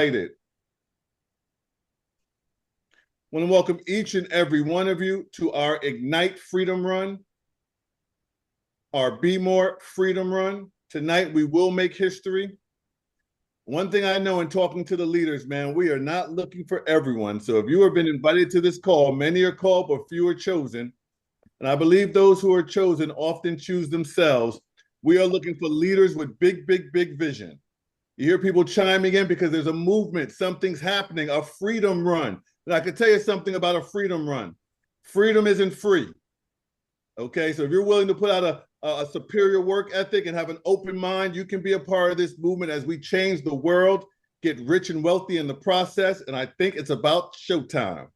excited. I want to welcome each and every one of you to our IGNYT Freedom Run, our Be More Freedom Run. Tonight, we will make history. One thing I know in talking to the leaders, man, we are not looking for everyone. So if you have been invited to this call, many are called, but few are chosen. And I believe those who are chosen often choose themselves. We are looking for leaders with big, big, big vision. You hear people chiming in because there's a movement, something's happening, a freedom run. And I can tell you something about a freedom run. Freedom isn't free. Okay, so if you're willing to put out a superior work ethic and have an open mind, you can be a part of this movement as we change the world, get rich and wealthy in the process. And I think it's about showtime.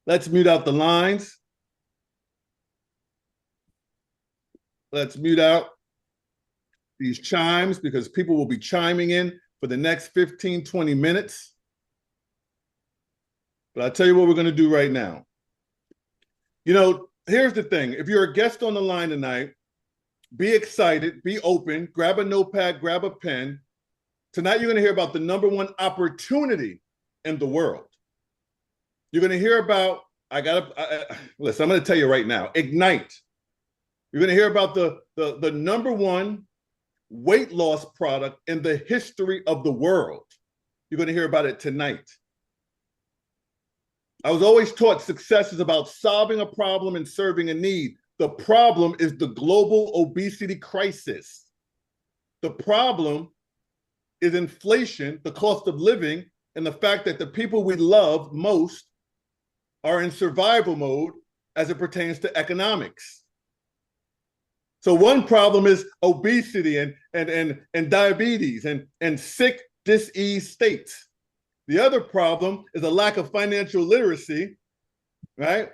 Let's mute out the lines. Let's mute out these chimes because people will be chiming in for the next 15, 20 minutes. But I'll tell you what we're going to do right now. You know, here's the thing. If you're a guest on the line tonight, be excited, be open, grab a notepad, grab a pen. Tonight, you're going to hear about the #1 opportunity in the world. You're going to hear about, listen, I'm going to tell you right now, IGNYT. You're going to hear about the #1 weight loss product in the history of the world. You're going to hear about it tonight. I was always taught success is about solving a problem and serving a need. The problem is the global obesity crisis. The problem is inflation, the cost of living, and the fact that the people we love most are in survival mode as it pertains to economics. So one problem is obesity and diabetes and sick, diseased states. The other problem is a lack of financial literacy, right?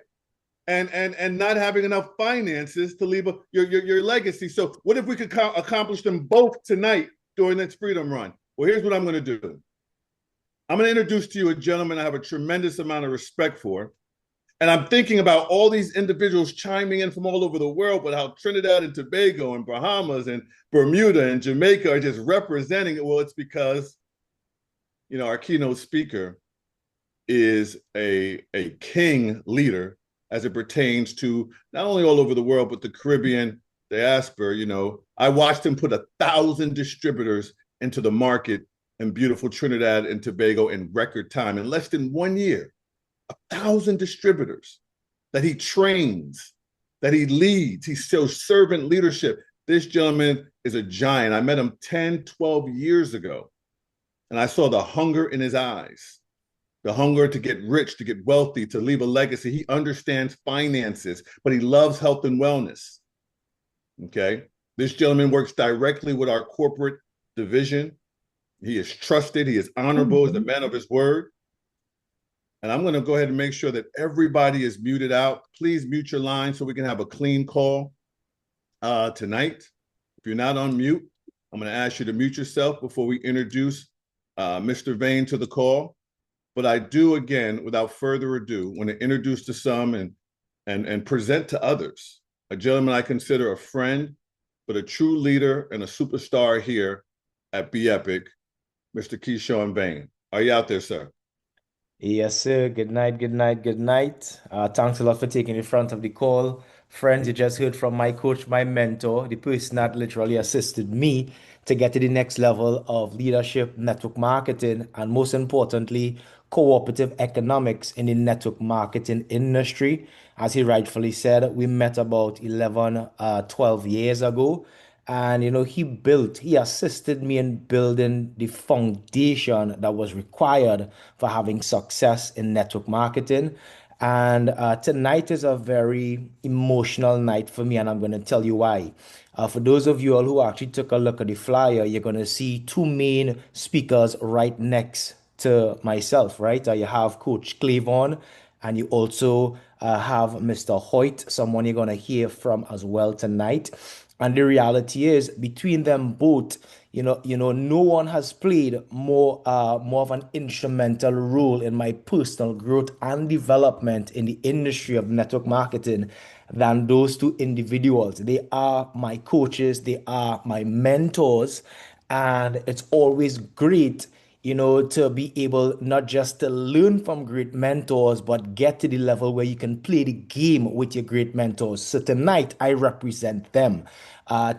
And not having enough finances to leave your legacy. So what if we could accomplish them both tonight during this freedom run? Well, here's what I'm going to do. I'm going to introduce to you a gentleman I have a tremendous amount of respect for. And I'm thinking about all these individuals chiming in from all over the world, but how Trinidad and Tobago and Bahamas and Bermuda and Jamaica are just representing it. Well, it's because, you know, our keynote speaker is a king leader as it pertains to not only all over the world, but the Caribbean diaspora. You know, I watched him put 1,000 distributors into the market in beautiful Trinidad and Tobago in record time, in less than 1 year. 1,000 distributors that he trains, that he leads. He shows servant leadership. This gentleman is a giant. I met him 10, 12 years ago, and I saw the hunger in his eyes, the hunger to get rich, to get wealthy, to leave a legacy. He understands finances, but he loves health and wellness. Okay? This gentleman works directly with our corporate division. He is trusted. He is honorable. He's a man of his word. And I'm going to go ahead and make sure that everybody is muted out. Please mute your line so we can have a clean call tonight. If you're not on mute, I'm going to ask you to mute yourself before we introduce Mr. Vane to the call. But I do, again, without further ado, want to introduce to some and present to others a gentleman I consider a friend, but a true leader and a superstar here at Be Epic, Mr. Keeshon Vane. Are you out there, sir? Yes, sir. Good night, good night, good night. Thanks a lot for taking the front of the call. Friends, you just heard from my coach, my mentor, the person that literally assisted me to get to the next level of leadership, network marketing, and most importantly, cooperative economics in the network marketing industry. As he rightfully said, we met about 11, 12 years ago. And he assisted me in building the foundation that was required for having success in network marketing. And tonight is a very emotional night for me, and I'm going to tell you why. For those of you all who actually took a look at the flyer, you're going to see two main speakers right next to myself, right? You have Coach Clavon, and you also have Mr. Hoyt, someone you're going to hear from as well tonight. And the reality is, between them both, no one has played more of an instrumental role in my personal growth and development in the industry of network marketing than those two individuals. They are my coaches, they are my mentors, and it's always great to be able not just to learn from great mentors, but get to the level where you can play the game with your great mentors. So tonight, I represent them.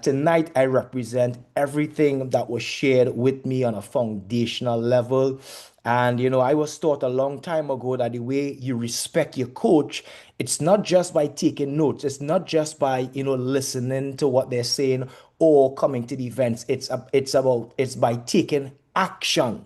Tonight, I represent everything that was shared with me on a foundational level. And, I was taught a long time ago that the way you respect your coach, it's not just by taking notes. It's not just by, listening to what they're saying or coming to the events. It's by taking action.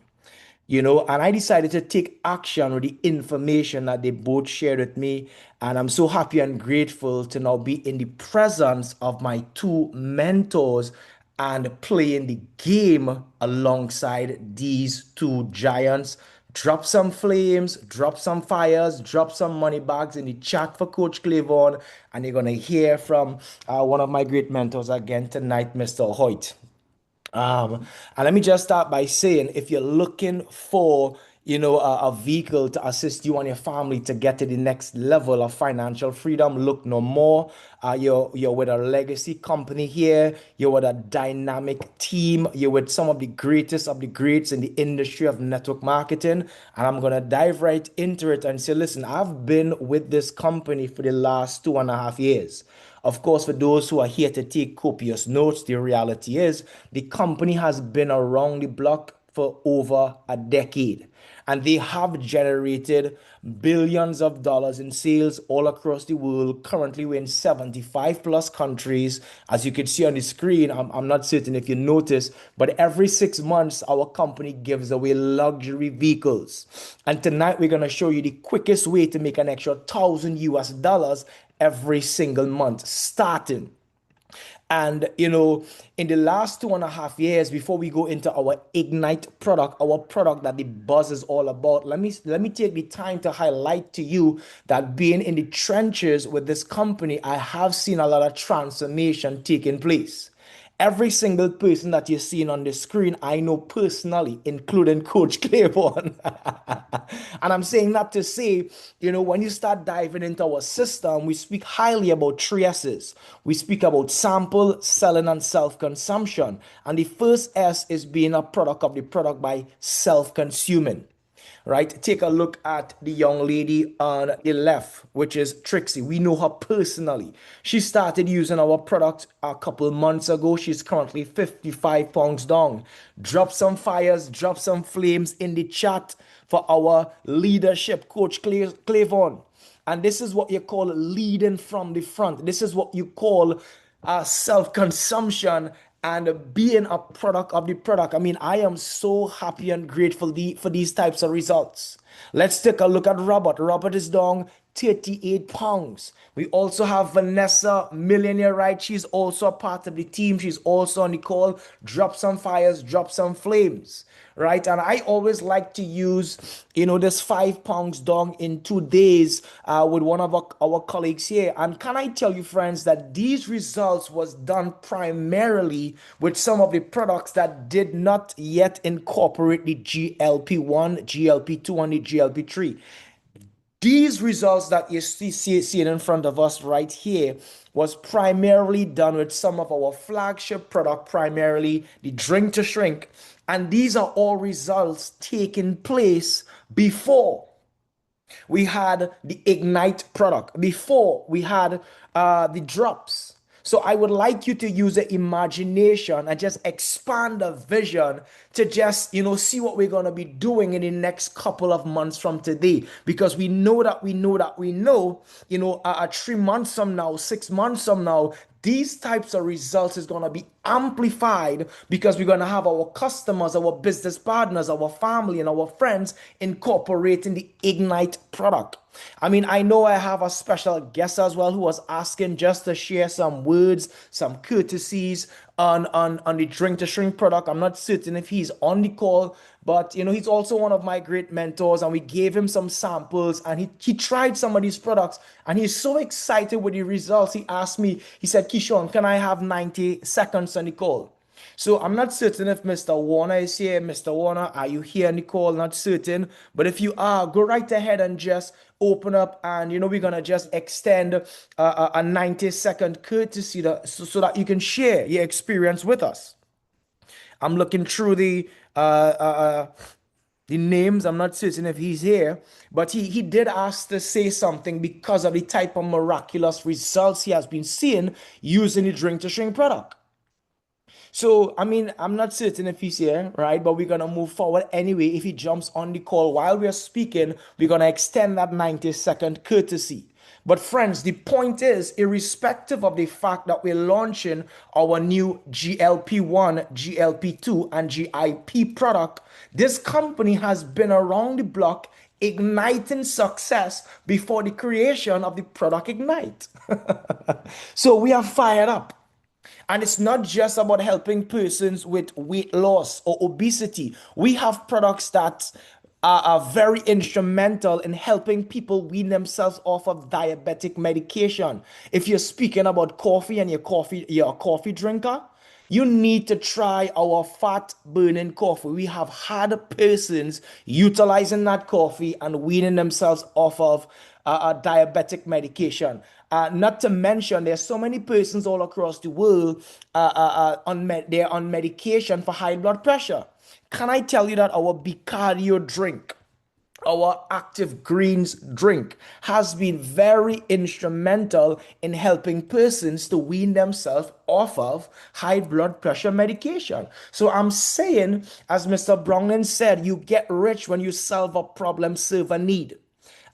And I decided to take action with the information that they both shared with me. And I'm so happy and grateful to now be in the presence of my two mentors and playing the game alongside these two giants. Drop some flames, drop some fires, drop some money bags in the chat for Coach Clavon. And you're going to hear from one of my great mentors again tonight, Mr. Hoyt. And let me just start by saying, if you're looking for, a vehicle to assist you and your family to get to the next level of financial freedom, look no more. You're with a legacy company here. You're with a dynamic team. You're with some of the greatest of the greats in the industry of network marketing. And I'm gonna dive right into it and say, listen, I've been with this company for the last 2.5 years. Of course, for those who are here to take copious notes, the reality is the company has been around the block for over a decade. And they have generated billions of dollars in sales all across the world. Currently, we're in 75 plus countries. As you can see on the screen, I'm not certain if you notice, but every 6 months, our company gives away luxury vehicles. And tonight, we're going to show you the quickest way to make an extra $1,000 every single month starting. And in the last 2.5 years, before we go into our IGNYT product, our product that the buzz is all about, let me take the time to highlight to you that being in the trenches with this company, I have seen a lot of transformation taking place. Every single person that you're seeing on the screen, I know personally, including Coach Clavon. And I'm saying that to say, when you start diving into our system, we speak highly about 3 S's. We speak about sample, selling, and self-consumption. And the first S is being a product of the product by self-consuming. Right? Take a look at the young lady on the left, which is Trixie. We know her personally. She started using our product a couple months ago. She's currently 55 pounds down. Drop some fires, drop some flames in the chat for our leadership coach, Clavon. And this is what you call leading from the front. This is what you call self-consumption and being a product of the product. I mean, I am so happy and grateful for these types of results. Let's take a look at Robert. Robert is down 38 pounds. We also have Vanessa, millionaire, right? She's also a part of the team. She's also on the call. Drop some fires, drop some flames, right? And I always like to use, this 5 pounds down in 2 days with one of our colleagues here. And can I tell you, friends, that these results was done primarily with some of the products that did not yet incorporate the GLP-1, GLP-2, and the GLP-3. These results that you see in front of us right here was primarily done with some of our flagship product, primarily the drink to shrink. And these are all results taking place before we had the IGNYT product, before we had the drops. So I would like you to use the imagination and just expand the vision to just, see what we're going to be doing in the next couple of months from today. Because we know, 3 months from now, 6 months from now, these types of results is going to be amplified because we're going to have our customers, our business partners, our family, and our friends incorporating the IGNYT product. I mean, I know I have a special guest as well who was asking just to share some words, some courtesies on the drink to shrink product. I'm not certain if he's on the call, but he's also one of my great mentors, and we gave him some samples, and he tried some of these products, and he's so excited with the results. He asked me, he said, Keeshon, can I have 90 seconds on the call? So I'm not certain if Mr. Warner is here. Mr. Warner, are you here on the call? Not certain. But if you are, go right ahead and just open up, and we're gonna just extend a 90-second courtesy so that you can share your experience with us. I'm looking through the the names. I'm not certain if he's here, but he did ask to say something because of the type of miraculous results he has been seeing using the drink to shrink product. So, I mean, I'm not certain if he's here, right? But we're going to move forward anyway. If he jumps on the call while we're speaking, we're going to extend that 90-second courtesy. But, friends, the point is, irrespective of the fact that we're launching our new GLP-1, GLP-2, and GIP product, this company has been around the block igniting success before the creation of the product Ignite. So we are fired up. And it's not just about helping persons with weight loss or obesity. We have products that are very instrumental in helping people wean themselves off of diabetic medication. If you're speaking about coffee and you're a coffee drinker, you need to try our fat burning coffee. We have had persons utilizing that coffee and weaning themselves off of diabetic medication. Not to mention, there's so many persons all across the world they're on medication for high blood pressure. Can I tell you that our Bicardio drink, our active greens drink, has been very instrumental in helping persons to wean themselves off of high blood pressure medication. So I'm saying, as Mr. Brownland said, you get rich when you solve a problem, serve a need.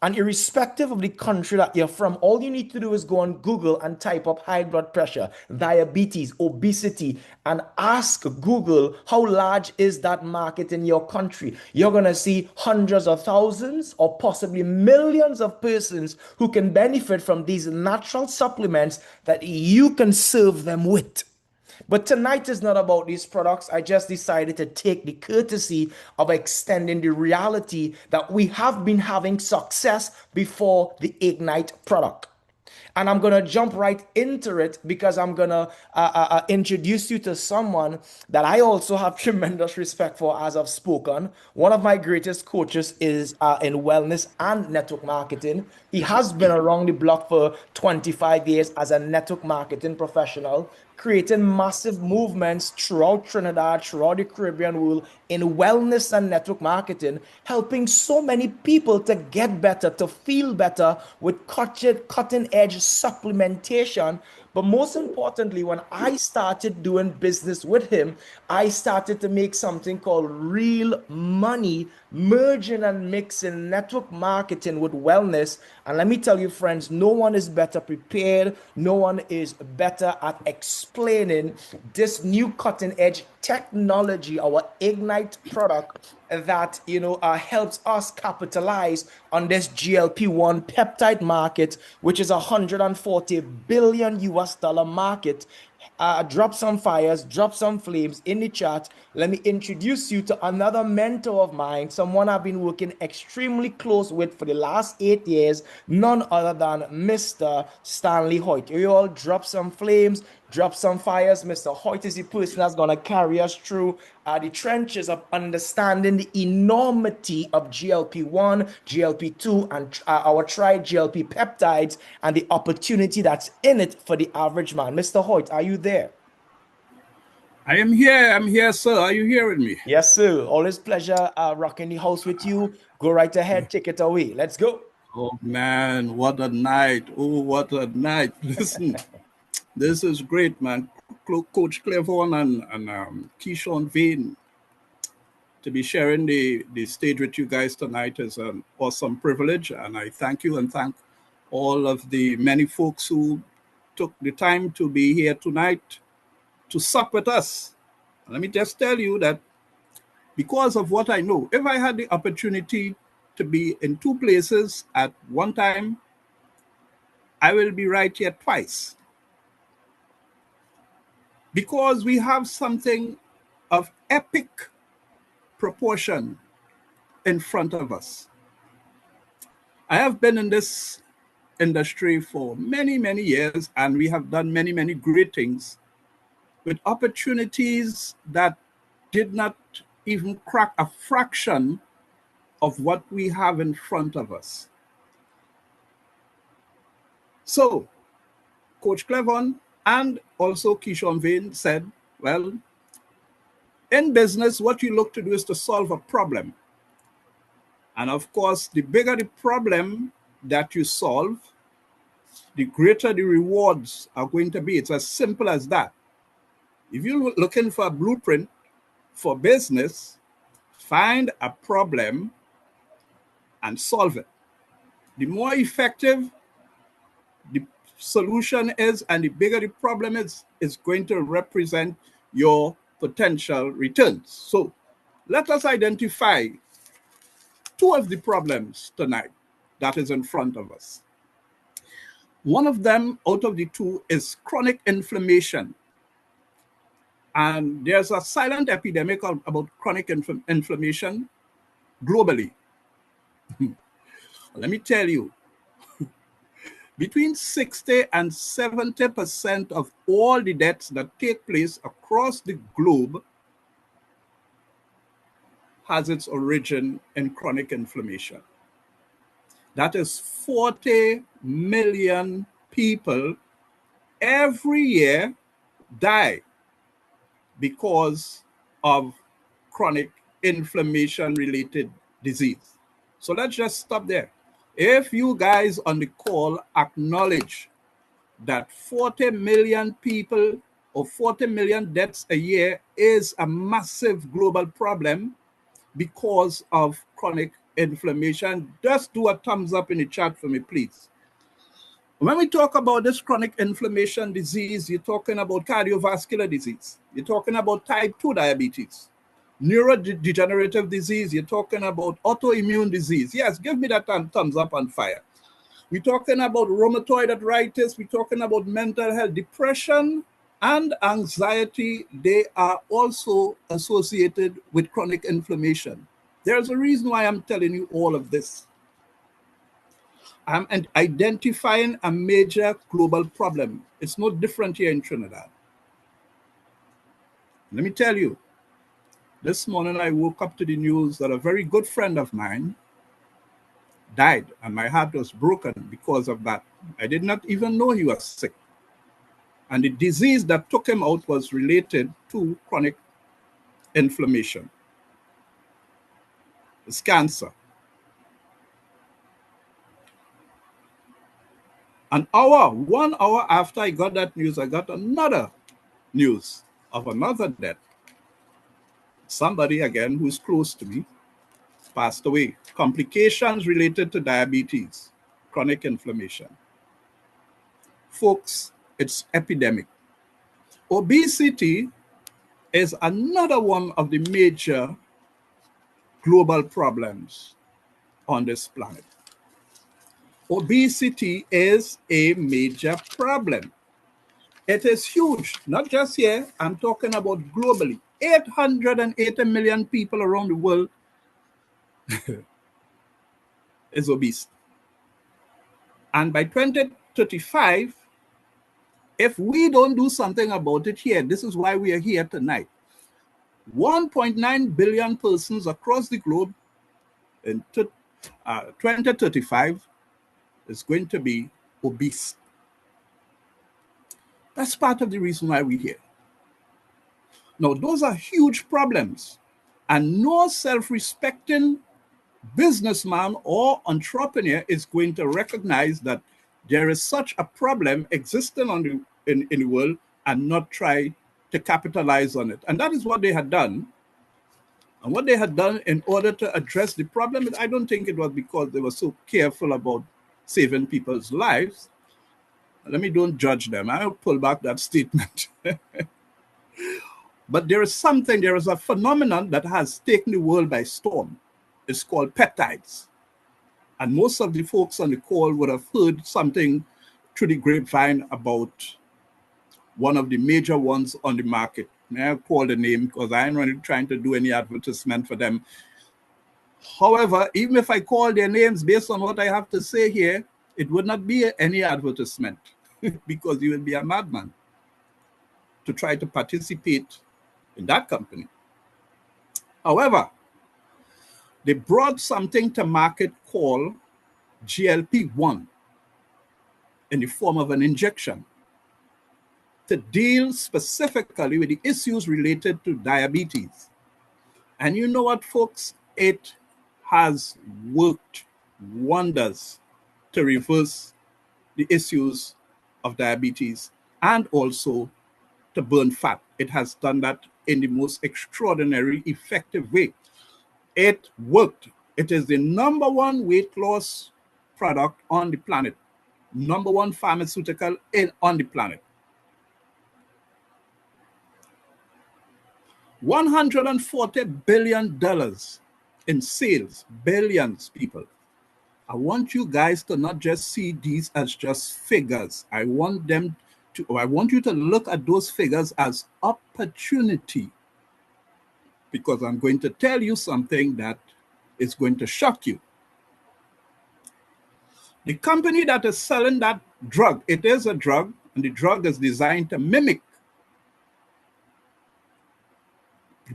And irrespective of the country that you're from, all you need to do is go on Google and type up high blood pressure, diabetes, obesity, and ask Google how large is that market in your country. You're going to see hundreds of thousands or possibly millions of persons who can benefit from these natural supplements that you can serve them with. But tonight is not about these products. I just decided to take the courtesy of extending the reality that we have been having success before the Ignite product. And I'm going to jump right into it because I'm going to introduce you to someone that I also have tremendous respect for as I've spoken. One of my greatest coaches is in wellness and network marketing. He has been around the block for 25 years as a network marketing professional, creating massive movements throughout Trinidad, throughout the Caribbean world in wellness and network marketing, helping so many people to get better, to feel better with cutting edge supplementation. But most importantly, when I started doing business with him, I started to make something called real money, merging and mixing network marketing with wellness. And let me tell you, friends, no one is better prepared. No one is better at explaining this new cutting edge technology, our Ignite product that helps us capitalize on this GLP-1 peptide market, which is a 140 billion US dollar market. Drop some fires, drop some flames in the chat. Let me introduce you to another mentor of mine, someone I've been working extremely close with for the last 8 years, none other than Mr. Stanley Hoytee. You all drop some flames, drop some fires. Mr. Hoytee is the person that's going to carry us through the trenches of understanding the enormity of GLP-1, GLP-2, and our tri-GLP peptides and the opportunity that's in it for the average man. Mr. Hoytee, are you there? I am here. I'm here, sir. Are you hearing me? Yes, sir. Always pleasure rocking the house with you. Go right ahead. Take it away. Let's go. Oh, man. What a night. Oh, what a night. Listen, this is great, man. Coach Clavon and Keeshon, Vane, to be sharing the stage with you guys tonight is an awesome privilege. And I thank you and thank all of the many folks who took the time to be here tonight to sup with us. Let me just tell you that because of what I know, if I had the opportunity to be in two places at one time, I will be right here twice. Because we have something of epic proportion in front of us. I have been in this industry for many, many years, and we have done many, many great things with opportunities that did not even crack a fraction of what we have in front of us. So, Coach Clavon and also Keeshon Vane said, well, in business, what you look to do is to solve a problem. And of course, the bigger the problem that you solve, the greater the rewards are going to be. It's as simple as that. If you're looking for a blueprint for business, find a problem and solve it. The more effective the solution is and the bigger the problem is going to represent your potential returns. So let us identify two of the problems tonight that is in front of us. One of them out of the two is chronic inflammation. And there's a silent epidemic about chronic inflammation globally. Let me tell you, between 60 and 70% of all the deaths that take place across the globe has its origin in chronic inflammation. That is 40 million people every year die because of chronic inflammation-related disease. So let's just stop there. If you guys on the call acknowledge that 40 million people or 40 million deaths a year is a massive global problem because of chronic inflammation, just do a thumbs up in the chat for me, please. When we talk about this chronic inflammation disease, you're talking about cardiovascular disease. You're talking about type 2 diabetes, neurodegenerative disease. You're talking about autoimmune disease. Yes, give me that thumbs up on fire. We're talking about rheumatoid arthritis. We're talking about mental health, depression, and anxiety. They are also associated with chronic inflammation. There's a reason why I'm telling you all of this. I'm identifying a major global problem. It's no different here in Trinidad. Let me tell you, this morning I woke up to the news that a very good friend of mine died, and my heart was broken because of that. I did not even know he was sick. And the disease that took him out was related to chronic inflammation. It's cancer. An hour, 1 hour after I got that news, I got another news of another death. Somebody, again, who's close to me, passed away. Complications related to diabetes, chronic inflammation. Folks, it's epidemic. Obesity is another one of the major global problems on this planet. Obesity is a major problem. It is huge, not just here, I'm talking about globally. 880 million people around the world is obese. And by 2035, if we don't do something about it here, this is why we are here tonight. 1.9 billion persons across the globe in 2035 is going to be obese. That's part of the reason why we're here. Now, those are huge problems, and no self-respecting businessman or entrepreneur is going to recognize that there is such a problem existing in the world and not try to capitalize on it. And that is what they had done. And what they had done in order to address the problem, I don't think it was because they were so careful about saving people's lives. Let me don't judge them. I'll pull back that statement. But there is a phenomenon that has taken the world by storm. It's called peptides. And most of the folks on the call would have heard something through the grapevine about one of the major ones on the market. May I call the name because I ain't really trying to do any advertisement for them. However, even if I call their names based on what I have to say here, it would not be any advertisement because you will be a madman to try to participate in that company. However, they brought something to market called GLP-1 in the form of an injection to deal specifically with the issues related to diabetes. And you know what, folks? It has worked wonders to reverse the issues of diabetes and also to burn fat. It has done that in the most extraordinary, effective way. It worked. It is the #1 weight loss product on the planet, #1 pharmaceutical on the planet. $140 billion in sales, billions, people. I want you guys to not just see these as just figures. I want you to look at those figures as opportunity, because I'm going to tell you something that is going to shock you. The company that is selling that drug, it is a drug, and the drug is designed to mimic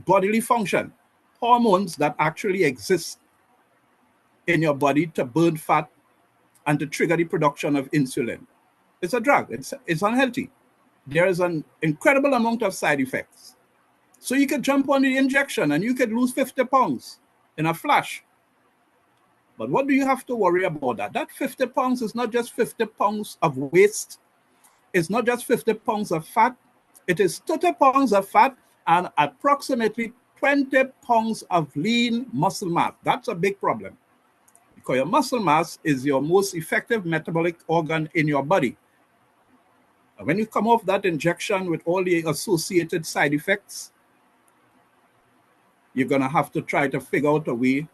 bodily function, hormones that actually exist in your body to burn fat and to trigger the production of insulin. It's a drug. It's unhealthy. There is an incredible amount of side effects. So you could jump on the injection and you could lose 50 pounds in a flash. But what do you have to worry about that? That 50 pounds is not just 50 pounds of waste. It's not just 50 pounds of fat. It is 30 pounds of fat and approximately 20 pounds of lean muscle mass. That's a big problem, because your muscle mass is your most effective metabolic organ in your body. And when you come off that injection with all the associated side effects, you're going to have to try to figure out a way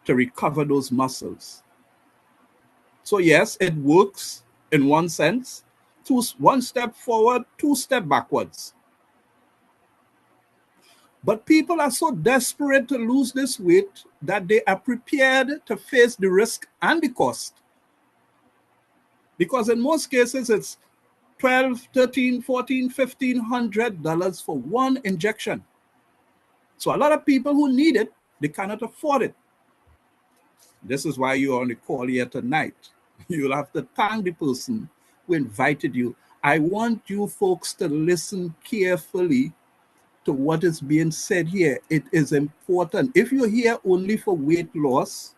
to recover those muscles. So yes, it works in one sense. One step forward, 2 steps backwards. But people are so desperate to lose this weight that they are prepared to face the risk and the cost. Because in most cases, it's $12, $13, $14, $1,500 for one injection. So a lot of people who need it, they cannot afford it. This is why you are on the call here tonight. You'll have to thank the person who invited you. I want you folks to listen carefully to what is being said here. It is important. If you're here only for weight loss,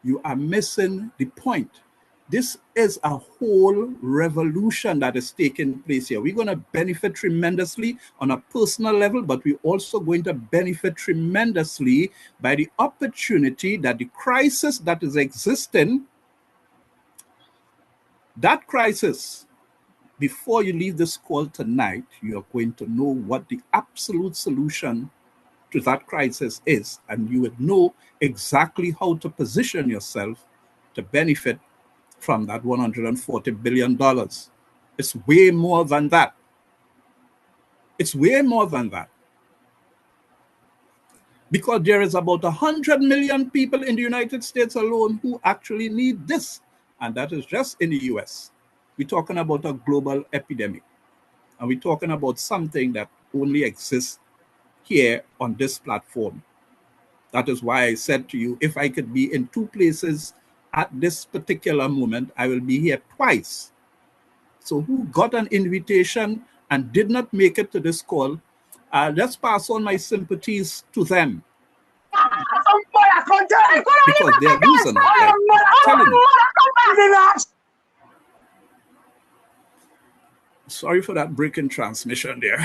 you are missing the point. This is a whole revolution that is taking place here. We're going to benefit tremendously on a personal level, but we're also going to benefit tremendously by the opportunity that the crisis that is existing, that crisis, before you leave this call tonight, you are going to know what the absolute solution to that crisis is, and you would know exactly how to position yourself to benefit from that $140 billion. It's way more than that. It's way more than that. Because there is about 100 million people in the United States alone who actually need this. And that is just in the US. We're talking about a global epidemic. And we're talking about something that only exists here on this platform. That is why I said to you, if I could be in 2 places at this particular moment, I will be here twice. So who got an invitation and did not make it to this call, let's pass on my sympathies to them. Because they are losing it. I'm telling you. Sorry for that break in transmission there.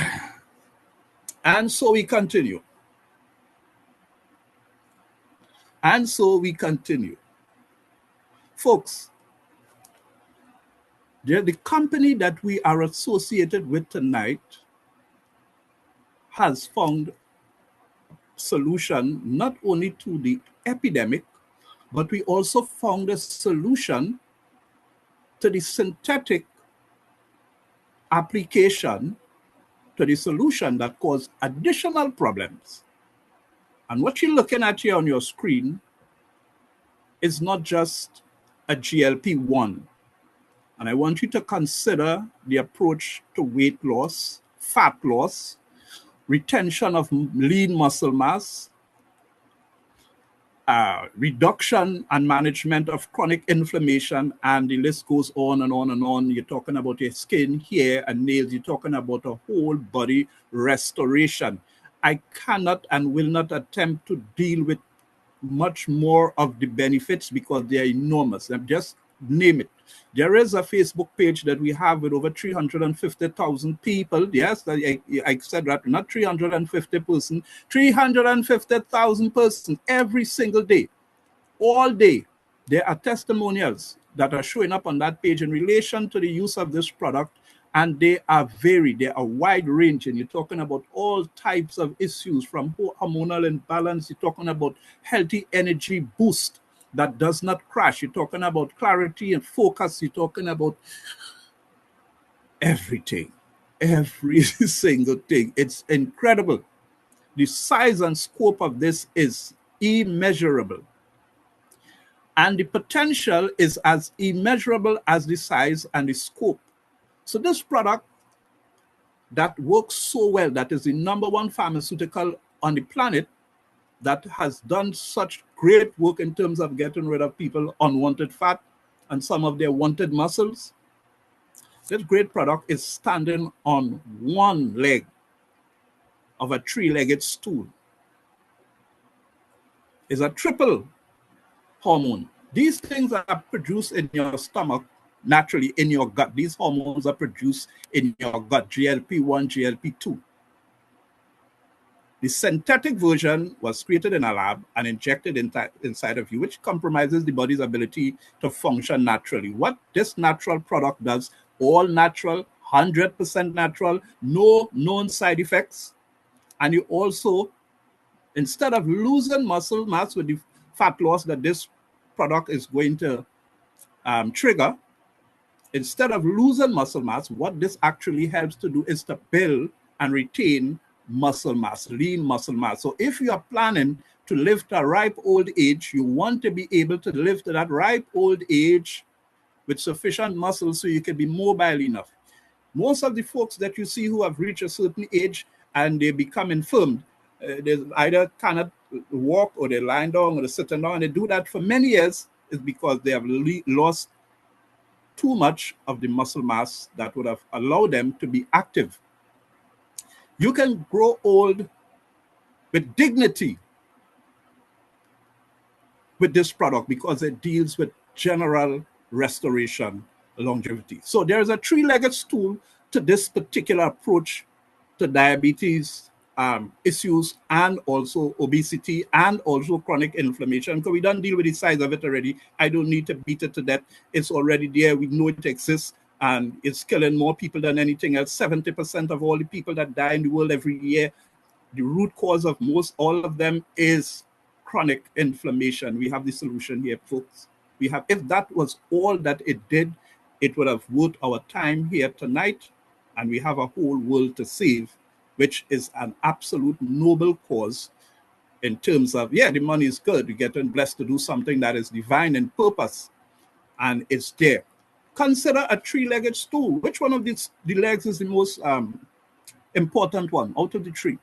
And so we continue. And so we continue. Folks, the company that we are associated with tonight has found solution not only to the epidemic, but we also found a solution to the synthetic application to the solution that caused additional problems. And what you're looking at here on your screen is not just a GLP-1. And I want you to consider the approach to weight loss, fat loss, retention of lean muscle mass, reduction and management of chronic inflammation, and the list goes on and on and on. You're talking about your skin, hair, and nails. You're talking about a whole body restoration. I cannot and will not attempt to deal with much more of the benefits because they are enormous. And just name it. There is a Facebook page that we have with over 350,000 people. Yes, I said that, not 350 person, 350,000 persons every single day, all day. There are testimonials that are showing up on that page in relation to the use of this product, and they are varied. They are wide ranging. You're talking about all types of issues from hormonal imbalance. You're talking about healthy energy boost that does not crash. You're talking about clarity and focus. You're talking about everything, every single thing. It's incredible. The size and scope of this is immeasurable. And the potential is as immeasurable as the size and the scope. So this product that works so well, that is the #1 pharmaceutical on the planet, that has done such great work in terms of getting rid of people unwanted fat and some of their wanted muscles. This great product is standing on one leg of a three-legged stool. It's a triple hormone. These things are produced in your stomach naturally, in your gut. These hormones are produced in your gut, GLP-1, GLP-2. The synthetic version was created in a lab and injected inside of you, which compromises the body's ability to function naturally. What this natural product does, all natural, 100% natural, no known side effects. And you also, instead of losing muscle mass with the fat loss that this product is going to trigger, instead of losing muscle mass, what this actually helps to do is to build and retain muscle mass, lean muscle mass. So if you are planning to live to a ripe old age, you want to be able to live to that ripe old age with sufficient muscle so you can be mobile enough. Most of the folks that you see who have reached a certain age and they become infirmed, they either cannot walk or they're lying down or they're sitting down, and they do that for many years, is because they have lost too much of the muscle mass that would have allowed them to be active. You can grow old with dignity with this product because it deals with general restoration, longevity. So there's a three-legged stool to this particular approach to diabetes issues, and also obesity, and also chronic inflammation. Because we don't deal with the size of it already. I don't need to beat it to death. It's already there. We know it exists, and it's killing more people than anything else. 70% of all the people that die in the world every year, the root cause of all of them is chronic inflammation. We have the solution here, folks. We have, if that was all that it did, it would have worth our time here tonight, and we have a whole world to save, which is an absolute noble cause in terms of, yeah, the money is good. You're getting blessed to do something that is divine in purpose, and it's there. Consider a three-legged stool. Which one of the legs is the most important one out of the three?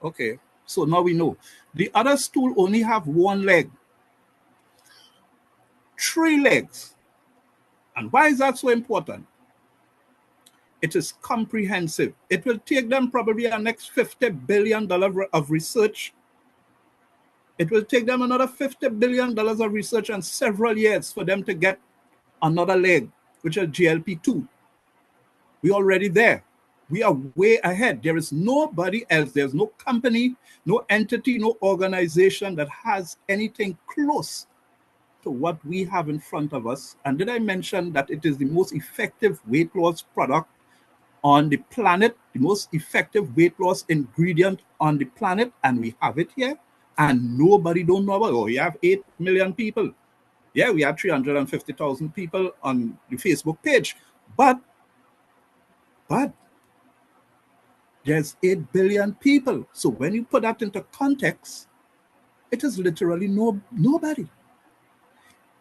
Okay, so now we know. The other stool only have one leg. 3 legs. And why is that so important? It is comprehensive. It will take them probably the next $50 billion of research. It will take them another $50 billion of research and several years for them to get another leg, which is GLP-2. We're already there. We are way ahead. There is nobody else. There's no company, no entity, no organization that has anything close to what we have in front of us. And did I mention that it is the most effective weight loss product on the planet, the most effective weight loss ingredient on the planet, and we have it here, and nobody don't know about it. Oh, we have 8 million people. Yeah, we have 350,000 people on the Facebook page, but there's 8 billion people. So when you put that into context, it is literally nobody.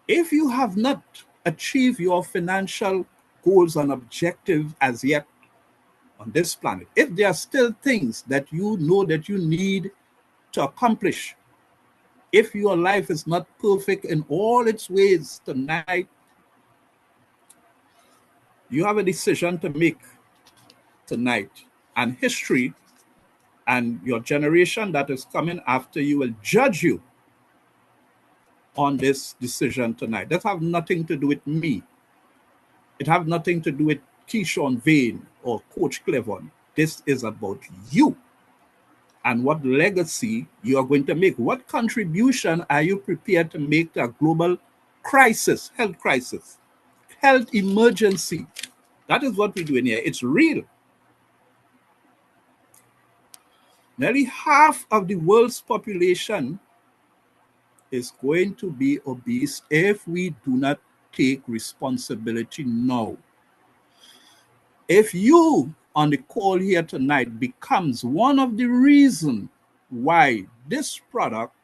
If you have not achieved your financial goals and objectives as yet on this planet, if there are still things that you know that you need to accomplish, if your life is not perfect in all its ways tonight, you have a decision to make tonight. And history And your generation that is coming after you will judge you on this decision tonight. That have nothing to do with me. It have nothing to do with Keeshon, Vane, or Coach Clavon. This is about you and what legacy you are going to make. What contribution are you prepared to make to a global crisis, health emergency? That is what we're doing here. It's real. Nearly half of the world's population is going to be obese if we do not take responsibility now. If you on the call here tonight becomes one of the reasons why this product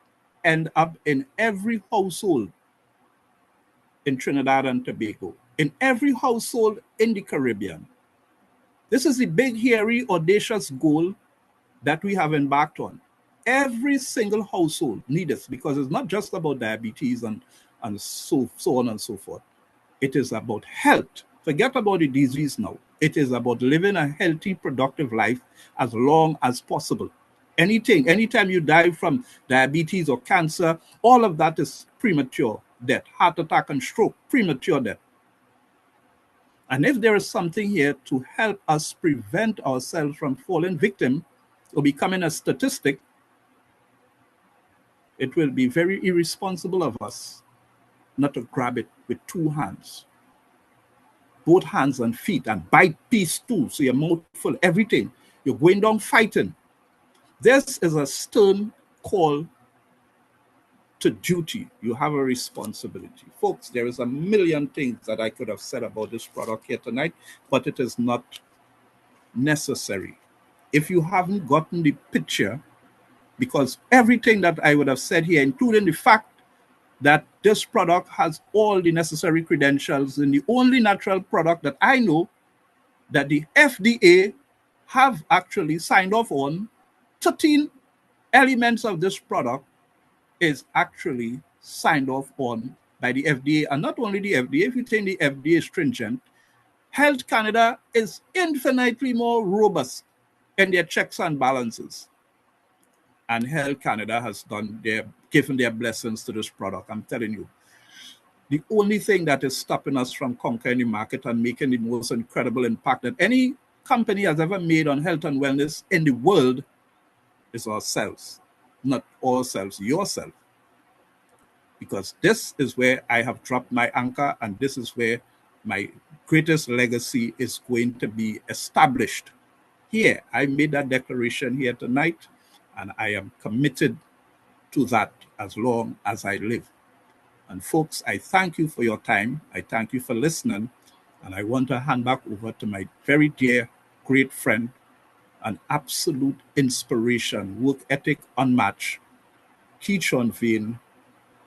end up in every household in Trinidad and Tobago, in every household in the Caribbean, this is the big, hairy, audacious goal that we have embarked on. Every single household needs this, because it's not just about diabetes and so on and so forth. It is about health. Forget about the disease now. It is about living a healthy, productive life as long as possible. Anytime you die from diabetes or cancer, all of that is premature death, heart attack and stroke, premature death. And if there is something here to help us prevent ourselves from falling victim or becoming a statistic, it will be very irresponsible of us not to grab it with two hands, both hands and feet, and bite piece too, so your mouth full, everything. You're going down fighting. This is a stern call to duty. You have a responsibility. Folks, there is a million things that I could have said about this product here tonight, but it is not necessary. If you haven't gotten the picture, because everything that I would have said here, including the fact that this product has all the necessary credentials and the only natural product that I know that the FDA have actually signed off on, 13 elements of this product is actually signed off on by the FDA. And not only the FDA, if you think the FDA is stringent, Health Canada is infinitely more robust in their checks and balances. And Health Canada has given their blessings to this product. I'm telling you, the only thing that is stopping us from conquering the market and making the most incredible impact that any company has ever made on health and wellness in the world is ourselves. Not ourselves, yourself. Because this is where I have dropped my anchor, and this is where my greatest legacy is going to be established. Here, I made that declaration here tonight, and I am committed to that as long as I live. And folks, I thank you for your time. I thank you for listening. And I want to hand back over to my very dear, great friend, an absolute inspiration, work ethic unmatched, Keeshon Vane.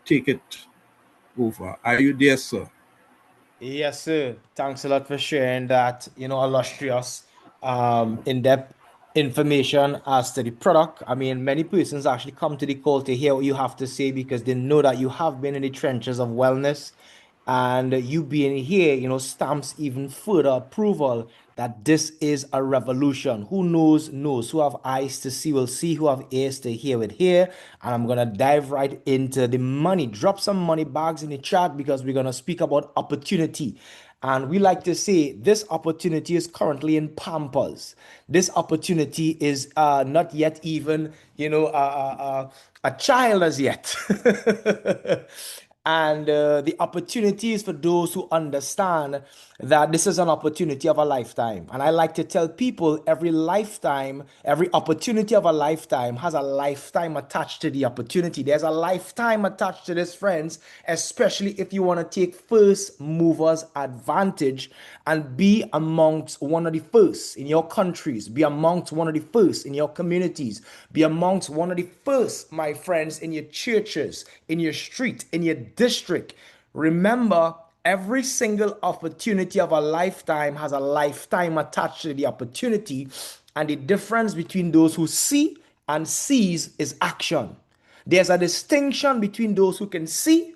Take it over. Are you there, sir? Yes, sir. Thanks a lot for sharing that, illustrious, in-depth information as to the product. I mean, many persons actually come to the call to hear what you have to say because they know that you have been in the trenches of wellness, and you being here, stamps even further approval that this is a revolution. Who knows, knows. Who have eyes to see will see. Who have ears to hear will hear. And I'm going to dive right into the money. Drop some money bags in the chat because we're going to speak about opportunity. And we like to say this opportunity is currently in Pampers. This opportunity is not yet even, a child as yet. And the opportunities for those who understand that this is an opportunity of a lifetime. And I like to tell people every opportunity of a lifetime has a lifetime attached to the opportunity. There's a lifetime attached to this, friends, especially if you want to take first movers advantage and be amongst one of the first in your countries, be amongst one of the first in your communities, be amongst one of the first, my friends, in your churches, in your street, in your district. Remember, every single opportunity of a lifetime has a lifetime attached to the opportunity, and the difference between those who see and sees is action. There's a distinction between those who can see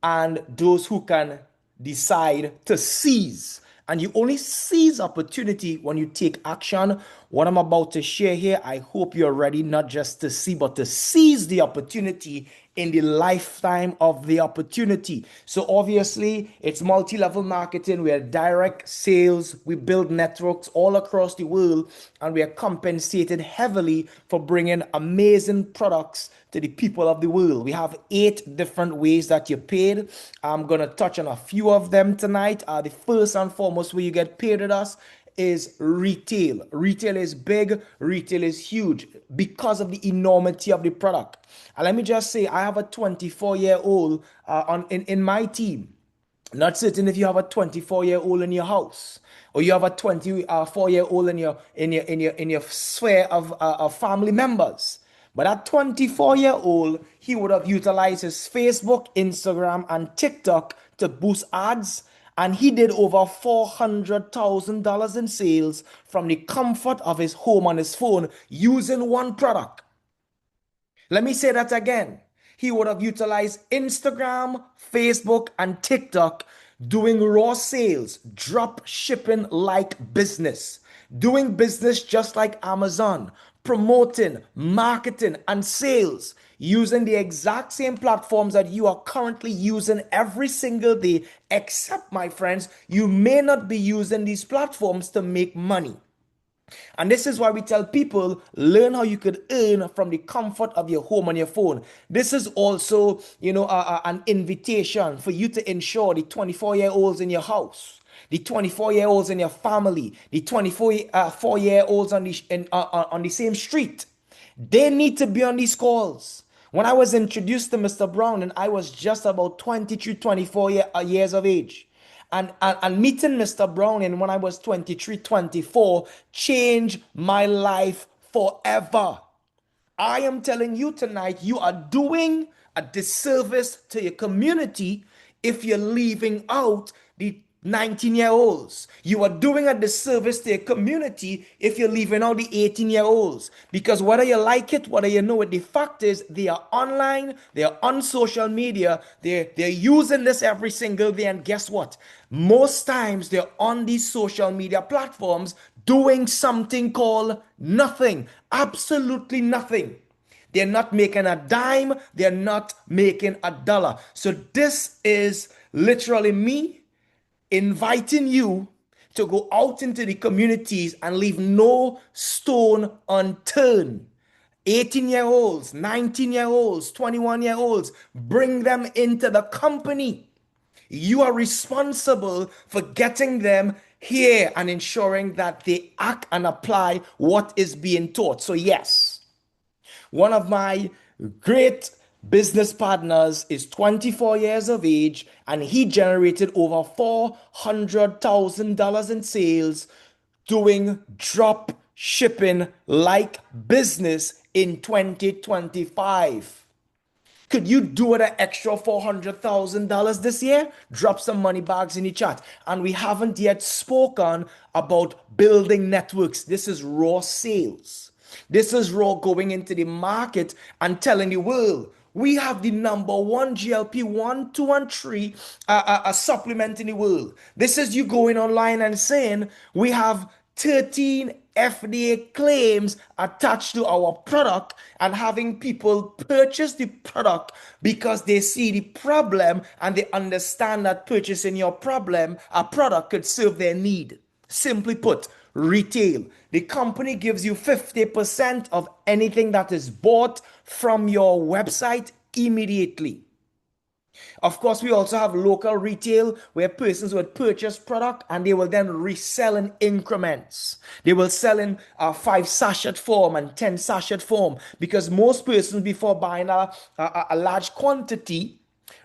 and those who can decide to seize. And you only seize opportunity when you take action, What I'm about to share here, I hope you're ready not just to see, but to seize the opportunity in the lifetime of the opportunity. So obviously, it's multi-level marketing. We are direct sales. We build networks all across the world, and we are compensated heavily for bringing amazing products to the people of the world. We have 8 different ways that you're paid. I'm going to touch on a few of them tonight. The first and foremost way you get paid with us is retail. Retail is big, retail is huge because of the enormity of the product. And let me just say, I have a 24-year-old in my team. Not certain if you have a 24-year-old in your house or you have a 24-year-old in your sphere of family members. But at 24-year-old, he would have utilized his Facebook, Instagram, and TikTok to boost ads. And he did over $400,000 in sales from the comfort of his home on his phone using one product. Let me say that again. He would have utilized Instagram, Facebook, and TikTok doing raw sales, drop shipping like business, doing business just like Amazon, promoting, marketing, and sales using the exact same platforms that you are currently using every single day, except, my friends, you may not be using these platforms to make money. And this is why we tell people, learn how you could earn from the comfort of your home on your phone. This is also, an invitation for you to ensure the 24-year-olds in your house, the 24-year-olds in your family, the 24-year-olds on the same street. They need to be on these calls. When I was introduced to Mr. Brown, and I was just about 23, 24 years of age. And meeting Mr. Brown and when I was 23, 24 changed my life forever. I am telling you tonight, you are doing a disservice to your community if you're leaving out the 19-year-olds. You are doing a disservice to your community if you're leaving out the 18-year-olds. Because whether you like it, whether you know it, the fact is they are online, they are on social media, they're using this every single day. And guess what? Most times they're on these social media platforms doing something called nothing. Absolutely nothing. They're not making a dime. They're not making a dollar. So this is literally me inviting you to go out into the communities and leave no stone unturned. 18-year-olds, 19-year-olds, 21-year-olds, bring them into the company. You are responsible for getting them here and ensuring that they act and apply what is being taught. So yes, one of my great business partners is 24 years of age and he generated over $400,000 in sales doing drop shipping like business in 2025. Could you do it an extra $400,000 this year? Drop some money bags in the chat. And we haven't yet spoken about building networks. This is raw sales. This is raw going into the market and telling the world, we have the #1 GLP-1, 2, and 3 supplement in the world. This is you going online and saying, we have 13 FDA claims attached to our product and having people purchase the product because they see the problem and they understand that purchasing your product could serve their need. Simply put, retail. The company gives you 50% of anything that is bought from your website immediately. Of course, we also have local retail where persons would purchase product and they will then resell in increments. They will sell in 5 sachet form and 10 sachet form because most persons before buying a large quantity,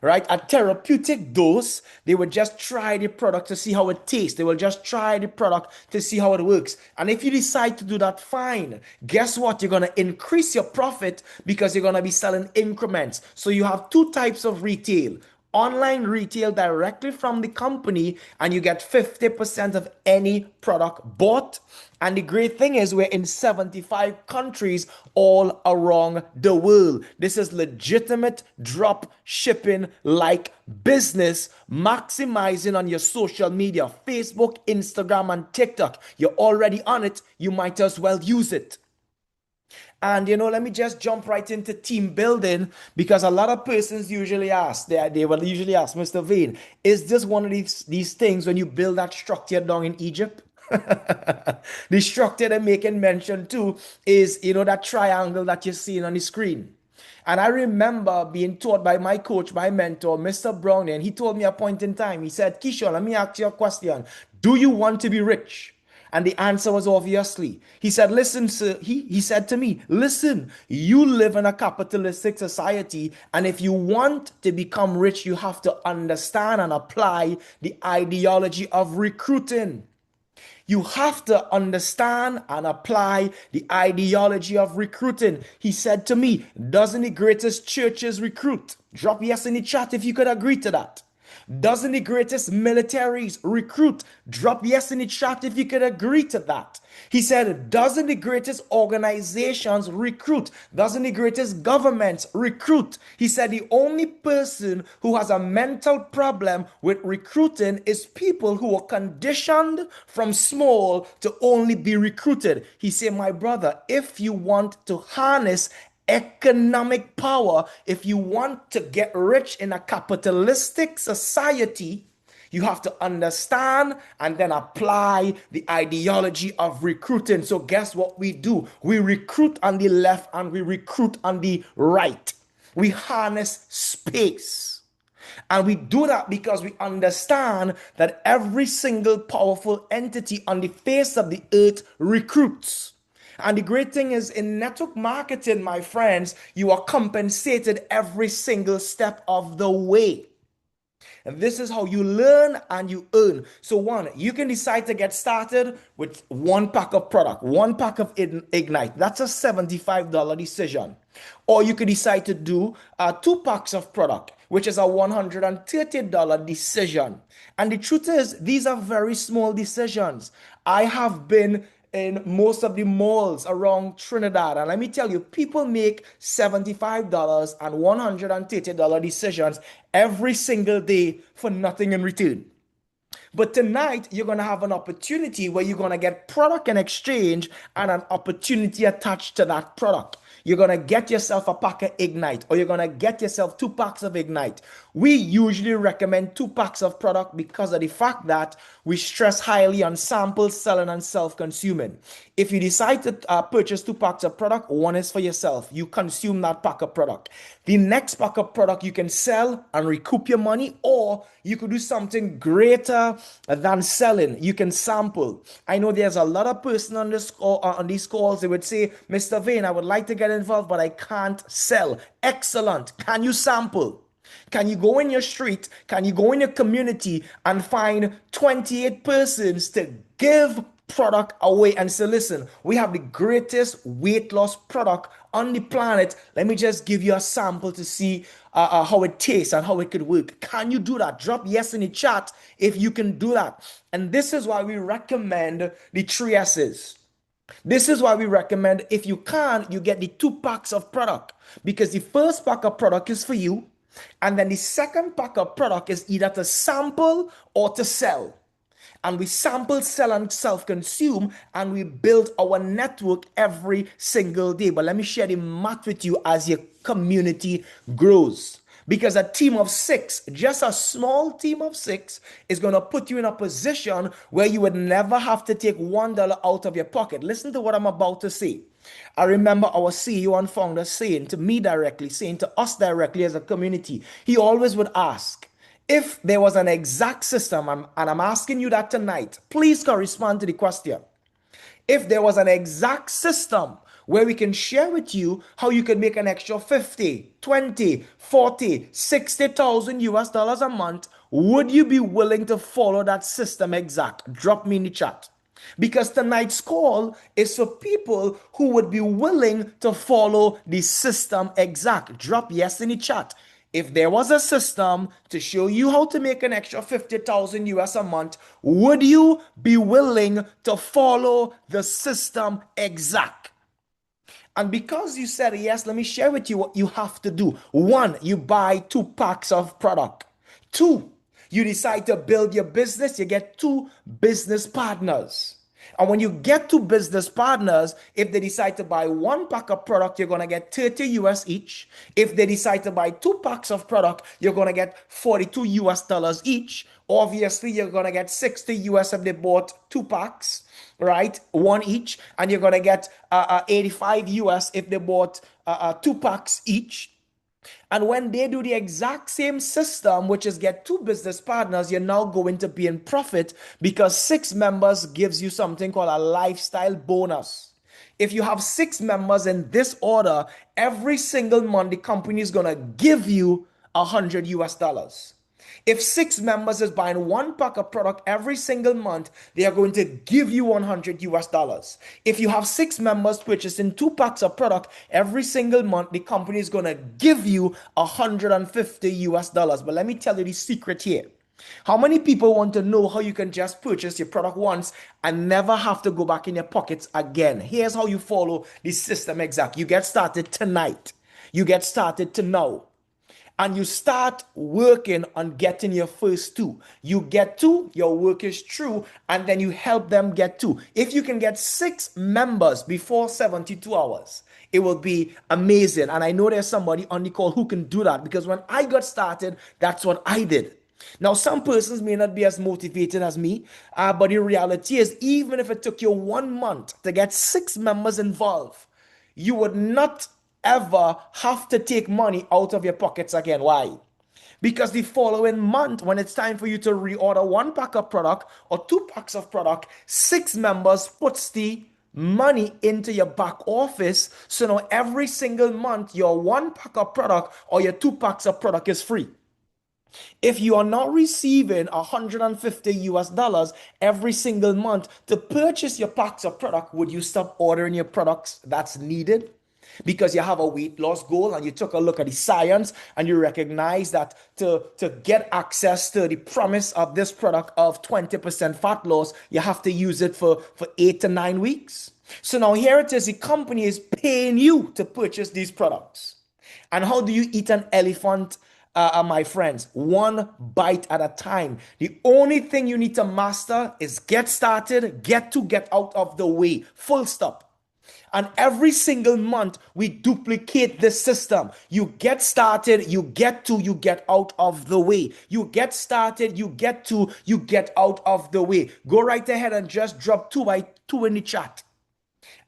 right, a therapeutic dose, they would just try the product to see how it tastes. They will just try the product to see how it works. And if you decide to do that, fine. Guess what? You're going to increase your profit because you're going to be selling increments. So you have 2 types of retail. online retail directly from the company, and you get 50% of any product bought. And the great thing is we're in 75 countries all around the world. This is legitimate drop shipping like business, maximizing on your social media, Facebook, Instagram, and TikTok. You're already on it. You might as well use it. And let me just jump right into team building, because a lot of persons usually ask, they will usually ask, Mr. Vane, is this one of these things when you build that structure down in Egypt? The structure they're making mention to is, that triangle that you're seeing on the screen. And I remember being taught by my coach, my mentor, Mr. Brown, and he told me a point in time, he said, Keeshon, let me ask you a question. Do you want to be rich? And the answer was obviously. He said, listen, sir, he said to me, listen, you live in a capitalistic society, and if you want to become rich, you have to understand and apply the ideology of recruiting. You have to understand and apply the ideology of recruiting. He said to me, doesn't the greatest churches recruit? Drop yes in the chat if you could agree to that. Doesn't the greatest militaries recruit? Drop yes in the chat if you could agree to that. He said, doesn't the greatest organizations recruit? Doesn't the greatest governments recruit? He said, the only person who has a mental problem with recruiting is people who are conditioned from small to only be recruited. He said, my brother, if you want to harness economic power, if you want to get rich in a capitalistic society, you have to understand and then apply the ideology of recruiting. So guess what we do? We recruit on the left and we recruit on the right. We harness space. And we do that because we understand that every single powerful entity on the face of the earth recruits. And the great thing is, in network marketing, my friends, you are compensated every single step of the way. And this is how you learn and you earn. So one, you can decide to get started with one pack of product, one pack of IGNYT. That's a $75 decision. Or you could decide to do 2 packs of product, which is a $130 decision. And the truth is, these are very small decisions. I have been in most of the malls around Trinidad, and let me tell you, people make $75 and $130 decisions every single day for nothing in return. But tonight, you're going to have an opportunity where you're going to get product in exchange and an opportunity attached to that product. You're going to get yourself a pack of IGNYT, or you're going to get yourself 2 packs of IGNYT. We usually recommend 2 packs of product because of the fact that we stress highly on sample selling and self-consuming. If you decide to purchase 2 packs of product, one is for yourself. You consume that pack of product. The next pack of product you can sell and recoup your money, or you could do something greater than selling. You can sample. I know there's a lot of person on these calls. They would say, Mr. Vane, I would like to get involved, but I can't sell. Excellent. Can you sample? Can you go in your street? Can you go in your community and find 28 persons to give product away and say, listen, we have the greatest weight loss product on the planet. Let me just give you a sample to see how it tastes and how it could work. Can you do that? Drop yes in the chat if you can do that. And this is why we recommend the 3 S's. This is why we recommend, if you can, you get the 2 packs of product, because the first pack of product is for you. And then the second pack of product is either to sample or to sell. And we sample, sell, and self-consume, and we build our network every single day. But let me share the math with you as your community grows. Because a team of 6, just a small team of 6, is going to put you in a position where you would never have to take $1 out of your pocket. Listen to what I'm about to say. I remember our CEO and founder saying to me directly, saying to us directly as a community, he always would ask, if there was an exact system, and I'm asking you that tonight, please correspond to the question. If there was an exact system where we can share with you how you can make an extra 50, 20, 40, 60,000 US dollars a month, would you be willing to follow that system exact? Drop me in the chat. Because tonight's call is for people who would be willing to follow the system exact. Drop yes in the chat. if there was a system to show you how to make an extra 50,000 US a month, would you be willing to follow the system exact? And because you said yes, let me share with you what you have to do. One, you buy 2 packs of product. Two, you decide to build your business, you get 2 business partners. And when you get 2 business partners, if they decide to buy 1 pack of product, you're going to get 30 US each. If they decide to buy 2 packs of product, you're going to get 42 US dollars each. Obviously, you're going to get 60 US if they bought 2 packs, right? One each. And you're going to get 85 US if they bought 2 packs each. And when they do the exact same system, which is get 2 business partners, you're now going to be in profit because 6 members gives you something called a lifestyle bonus. If you have 6 members in this order, every single month, the company is going to give you 100 US dollars. If 6 members is buying 1 pack of product every single month, they are going to give you 100 US dollars. If you have 6 members purchasing 2 packs of product every single month, the company is going to give you 150 US dollars. But let me tell you the secret here. How many people want to know how you can just purchase your product once and never have to go back in your pockets again? Here's how you follow the system exact. You get started tonight. You get started to now. And you start working on getting your first 2. You get 2, your work is true, and then you help them get 2. If you can get 6 members before 72 hours, it will be amazing. And I know there's somebody on the call who can do that because when I got started, that's what I did. Now, some persons may not be as motivated as me, but the reality is, even if it took you 1 month to get 6 members involved, you would not ever have to take money out of your pockets again. Why? Because the following month, when it's time for you to reorder 1 pack of product or 2 packs of product, 6 members puts the money into your back office. So now every single month, your 1 pack of product or your 2 packs of product is free. If you are not receiving 150 US dollars every single month to purchase your packs of product, would you stop ordering your products that's needed? Because you have a weight loss goal and you took a look at the science and you recognize that to get access to the promise of this product of 20% fat loss, you have to use it for 8 to 9 weeks. So now here it is, the company is paying you to purchase these products. And how do you eat an elephant, my friends? 1 bite at a time. The only thing you need to master is get started, get out of the way, full stop. And every single month, we duplicate this system. You get started, you get out of the way. You get started, you get out of the way. Go right ahead and just drop 2 by 2 in the chat.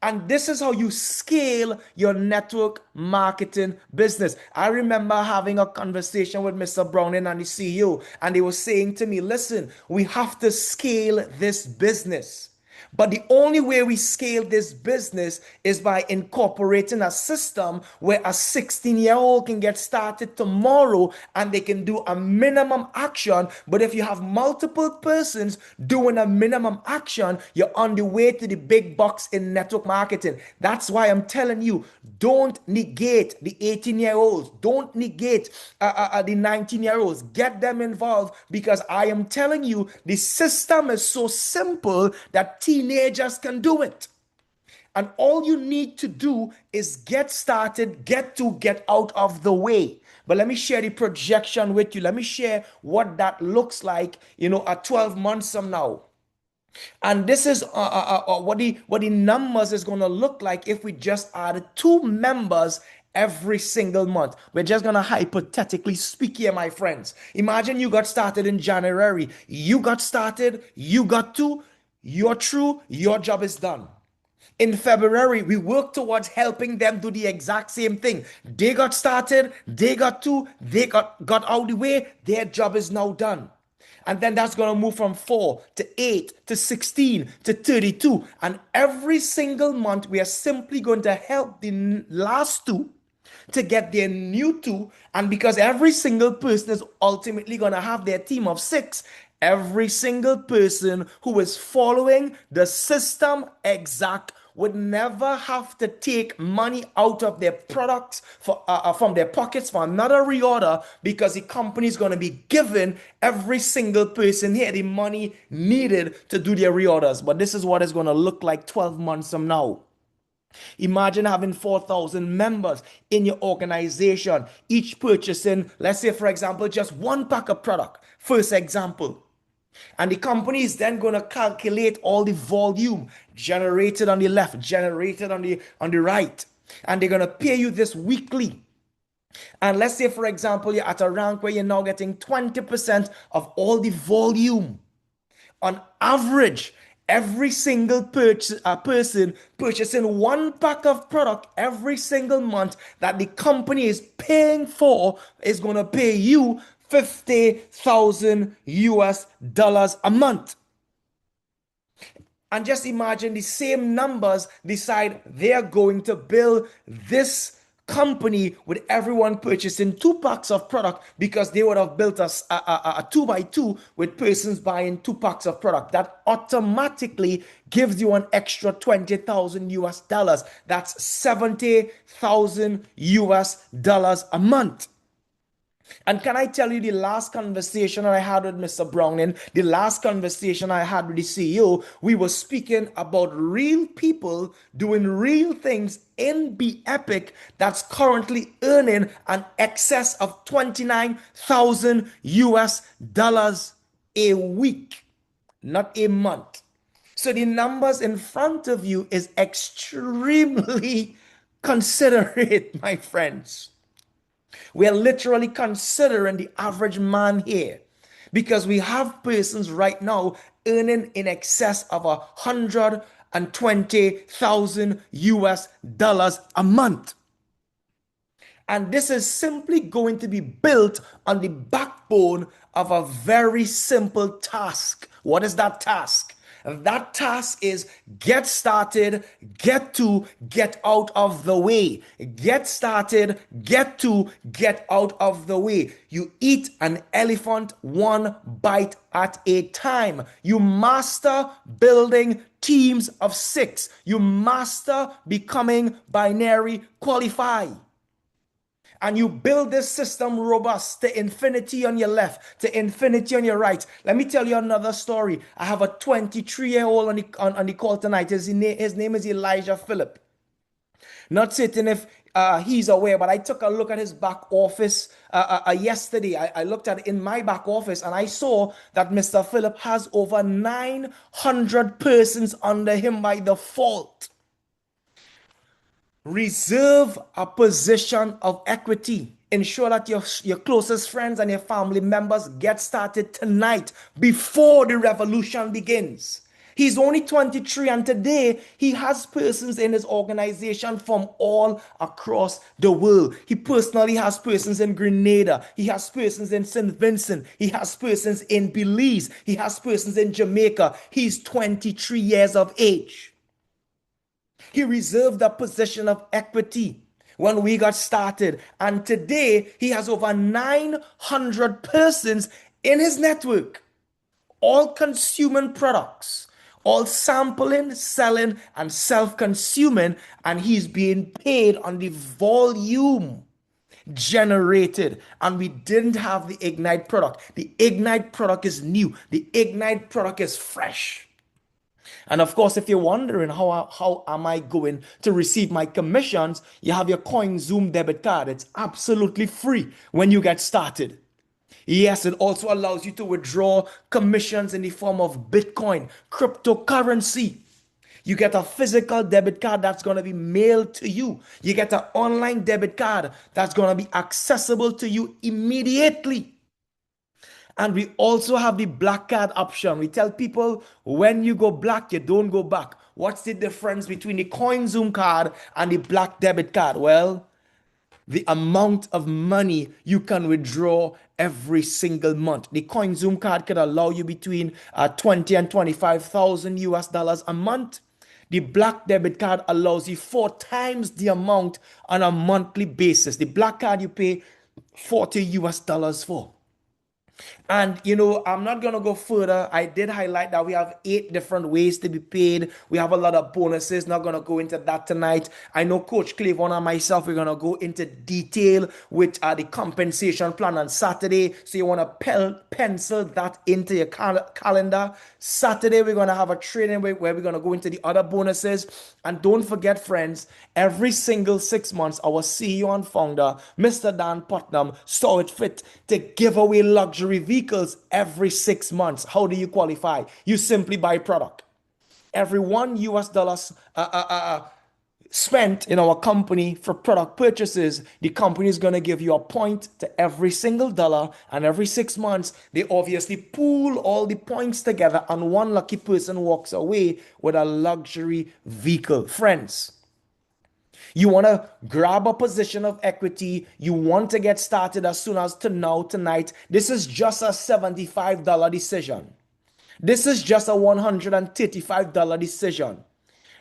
And this is how you scale your network marketing business. I remember having a conversation with Mr. Browning and the CEO, and they were saying to me, listen, we have to scale this business. But the only way we scale this business is by incorporating a system where a 16-year-old can get started tomorrow and they can do a minimum action. But if you have multiple persons doing a minimum action, you're on the way to the big bucks in network marketing. That's why I'm telling you, don't negate the 18-year-olds. Don't negate the 19-year-olds. Get them involved because I am telling you, the system is so simple that teenagers can do it. And all you need to do is get started, get out of the way. But let me share the projection with you. Let me share what that looks like, at 12 months from now. And this is what the numbers is going to look like if we just added 2 members every single month. We're just going to hypothetically speak here, my friends. Imagine you got started in January. You got started, you got 2, you're through, your job is done. In February, we worked towards helping them do the exact same thing. They got started, they got 2, they got out the way, their job is now done. And then that's going to move from 4 to 8 to 16 to 32. And every single month, we are simply going to help the last 2 to get their new 2. And because every single person is ultimately going to have their team of 6, every single person who is following the system exact would never have to take money out of their products from their pockets for another reorder, because the company is going to be giving every single person here the money needed to do their reorders. But this is what it's going to look like 12 months from now. Imagine having 4,000 members in your organization, each purchasing, let's say, for example, just one pack of product. First example. And the company is then going to calculate all the volume generated on the left, generated on the right. And they're going to pay you this weekly. And let's say, for example, you're at a rank where you're now getting 20% of all the volume. On average, every single person purchasing one pack of product every single month that the company is paying for is going to pay you $50,000 a month. And just imagine the same numbers decide they're going to build this company with everyone purchasing 2 packs of product, because they would have built a 2x2 with persons buying 2 packs of product. That automatically gives you an extra $20,000. That's $70,000 a month. And can I tell you, the last conversation I had with Mr. Browning, the last conversation I had with the CEO, we were speaking about real people doing real things in Be Epic that's currently earning an excess of $29,000 a week, not a month. So the numbers in front of you is extremely considerate, my friends. We are literally considering the average man here, because we have persons right now earning in excess of $120,000 a month. And this is simply going to be built on the backbone of a very simple task. What is that task? That task is get started, get out of the way. Get started, get out of the way. You eat an elephant one bite at a time. You master building teams of 6. You master becoming binary qualified. And you build this system robust to infinity on your left, to infinity on your right. Let me tell you another story. I have a 23-year-old on the call tonight. His name is Elijah Phillip. Not certain if he's aware, but I took a look at his back office yesterday. I looked at it in my back office, and I saw that Mr. Phillip has over 900 persons under him by default. Reserve a position of equity. Ensure that your closest friends and your family members get started tonight before the revolution begins. He's only 23, and today he has persons in his organization from all across the world. He personally has persons in Grenada. He has persons in St. Vincent. He has persons in Belize. He has persons in Jamaica. He's 23 years of age. He reserved a position of equity when we got started. And today, he has over 900 persons in his network, all consuming products, all sampling, selling, and self-consuming. And he's being paid on the volume generated. And we didn't have the IGNYT product. The IGNYT product is new. The IGNYT product is fresh. And of course, if you're wondering how am I going to receive my commissions, you have your CoinZoom debit card. It's absolutely free when you get started. Yes, it also allows you to withdraw commissions in the form of Bitcoin, cryptocurrency. You get a physical debit card that's going to be mailed to you. You get an online debit card that's going to be accessible to you immediately. And we also have the black card option. We tell people when you go black, you don't go back. What's the difference between the CoinZoom card and the black debit card? Well, the amount of money you can withdraw every single month. The CoinZoom card can allow you between 20 and 25,000 US dollars a month. The black debit card allows you 4 times the amount on a monthly basis. The black card you pay 40 US dollars for. And I'm not gonna go further. I did highlight that we have 8 different ways to be paid. We have a lot of bonuses. Not gonna go into that tonight. I know Coach Clavon and myself, we're gonna go into detail with the compensation plan on Saturday. So you wanna pencil that into your calendar. Saturday, we're gonna have a training where we're gonna go into the other bonuses. And don't forget, friends, every single 6 months, our CEO and founder, Mr. Dan Putnam, saw it fit to give away luxury vehicles every 6 months. How do you qualify? You simply buy product. Every $1 spent in our company for product purchases, the company is going to give you a point to every single dollar. And every 6 months, they obviously pool all the points together, and one lucky person walks away with a luxury vehicle. Friends, you want to grab a position of equity. You want to get started as soon as tonight. This is just a $75 decision. This is just a $135 decision.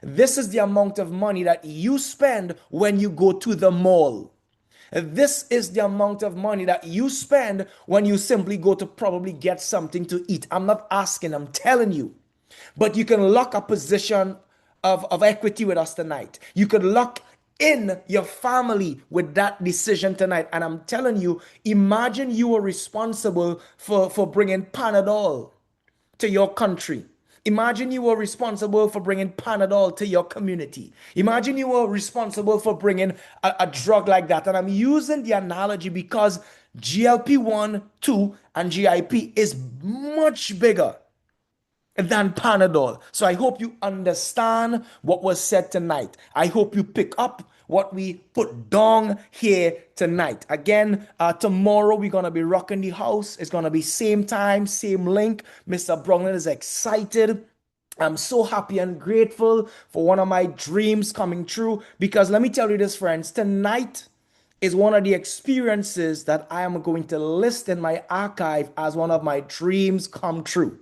This is the amount of money that you spend when you go to the mall. This is the amount of money that you spend when you simply go to probably get something to eat. I'm not asking, I'm telling you. But you can lock a position of equity with us tonight. You could lock in your family with that decision tonight. And I'm telling you, imagine you were responsible for bringing Panadol to your country. Imagine you were responsible for bringing Panadol to your community. Imagine you were responsible for bringing a drug like that. And I'm using the analogy because GLP-1, 2, and GIP is much bigger than Panadol. So I hope you understand what was said tonight. I hope you pick up what we put down here tonight. Again, tomorrow we're going to be rocking the house. It's going to be same time, same link. Mr. Brownland is excited. I'm so happy and grateful for one of my dreams coming true, because let me tell you this, friends, tonight is one of the experiences that I am going to list in my archive as one of my dreams come true.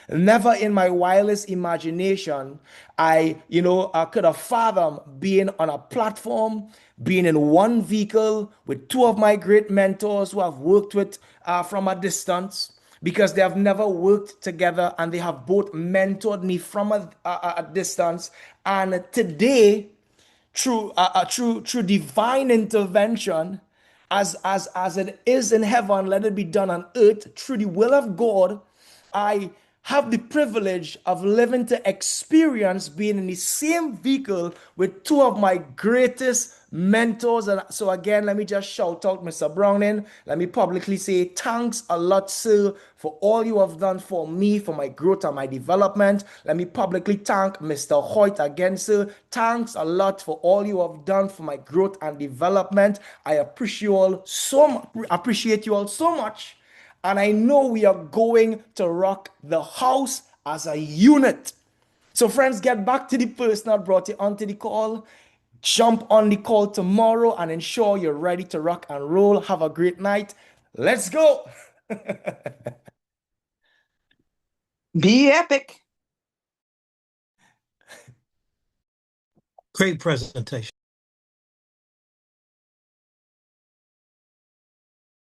Never in my wildest imagination, I could have fathomed being on a platform, being in one vehicle with 2 of my great mentors who I've worked with from a distance, because they have never worked together and they have both mentored me from a distance. And today, through divine intervention, as it is in heaven, let it be done on earth through the will of God. I have the privilege of living to experience being in the same vehicle with 2 of my greatest mentors. And so again, let me just shout out Mr. Browning. Let me publicly say thanks a lot, sir, for all you have done for me, for my growth and my development. Let me publicly thank Mr. Hoytee again, sir. Thanks a lot for all you have done for my growth and development. I appreciate you all so much. And I know we are going to rock the house as a unit. So friends, get back to the person that brought you onto the call. Jump on the call tomorrow and ensure you're ready to rock and roll. Have a great night. Let's go. Be epic. Great presentation.